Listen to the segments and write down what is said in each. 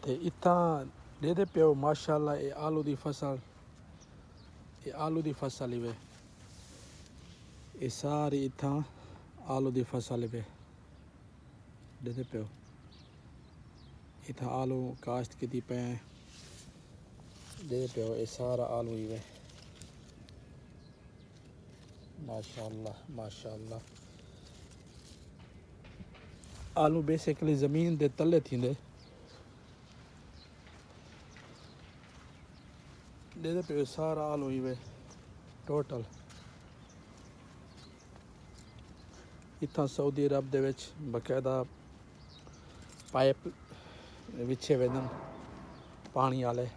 ते इत्थां देदे पियो माशाअल्लाह ये आलू दी फसल, ये आलू दी फसल ही वे, ये सारी इत्थां आलू दी फसल वे देदे पियो। इत्थां आलू काश्त कीती पे देदे पियो, ये सारा आलू ही वे माशाअल्लाह माशाअल्लाह। आलू बेसिकली ज़मीन दे तले थींदे देदे पियो, सारा आलू ही वे टोटल। इत्थां सऊदी अरब दे विच बकायदा पाइप विछे वेंदन पानी आले।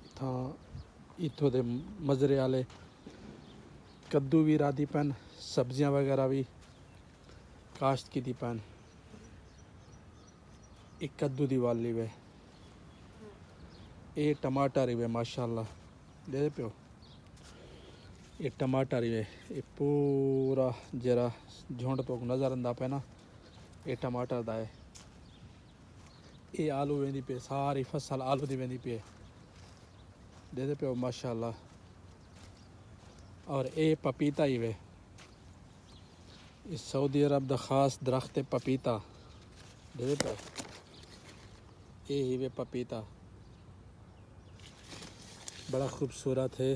इत्थां इत्थों दे मजरे आले कद्दू भी राधी पैन, सब्जियां वगैरह भी काश्त कीती पैन। एक कद्दू दी वाली वे, ये टमाटर ही वे माशाअल्लाह देदे पियो, ये टमाटर ही वे, ये पूरा जरा झुंड तो नज़र आंदा पे ना, ये टमाटर दा है। ये आलू वेंदी पे, सारी फसल आलू दी वेंदी पे देदे पियो माशाअल्लाह। और ये पपीता ही वे, इस सऊदी अरब दा खास दरख्त पपीता देदे पियो, ये ही वे पपीता बड़ा खूबसूरत है।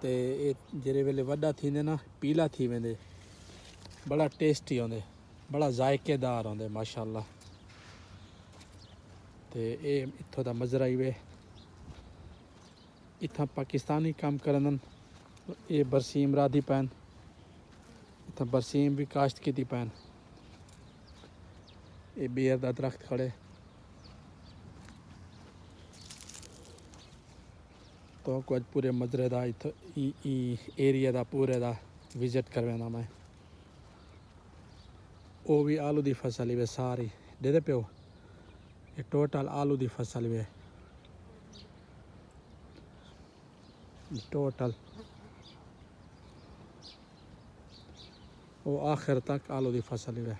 ते ये जेरे वेले वड्डा थींदे ना पीला थी वेंदे, बड़ा टेस्टी होंदे, बड़ा जायकेदार होंदे माशाअल्लाह। ते ये इत्थों दा मजरा ही वे, इत्थां पाकिस्तानी काम करन। ये बरसीम राधी पैन, इत्थां बरसीम भी काश्त कीती पैन। ये बेर दा दरख्त खड़े तो कुछ पूरे मजरे दा इत्थों एरिया दा पूरे दा विजिट करवेंदा मैं। वो भी आलू दी फसल ही वे सारी देदे पियो, ये टोटल आलू दी फसल वे टोटल, वो आखिर तक आलू दी फसल वे।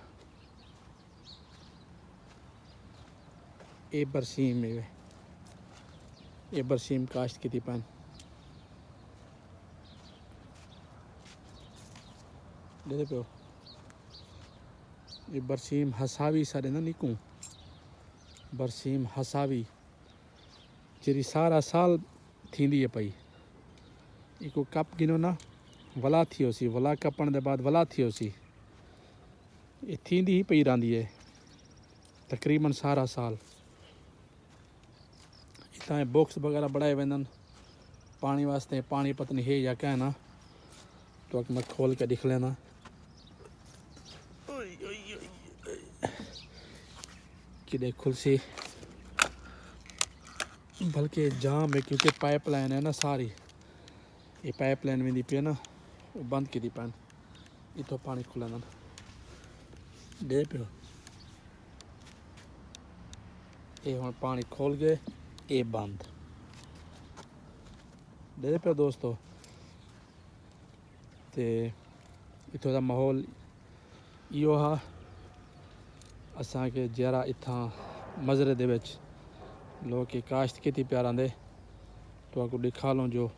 ये बरसीम ही वे, ये बरसीम काश्त कीती पैन देदे पियो। ये बरसीम हसावी सारे ना निकू, बरसीम हसावी जेरी सारा साल थींदी है पई। इको कप गिनो ना वला थियो सी, वला कपण दे बाद वला थियो सी, ये थींदी ही पई रहंदी है तकरीबन सारा साल। इतना बॉक्स वगैरह बनाए वेंदन पानी वास्ते, पानी पत्नी है या क्या है ना, तो मैं खोल के दिख लेना। कि खुलसी बल्कि जाम है क्योंकि पाइपलाइन है ना सारी, ये पाइपलाइन में दी पे ना वो बंद की दी पैन, इतो पानी खुला ना दे पियो। ये हम पानी खोल गए, ये बंद दे पियो दोस्तों। ते इतों दा माहौल इहो हा, असा के जरा इत्थां मजरे दे विच लोग की काश्त कीती प्यार आंदे तो आपको दिखा लो जो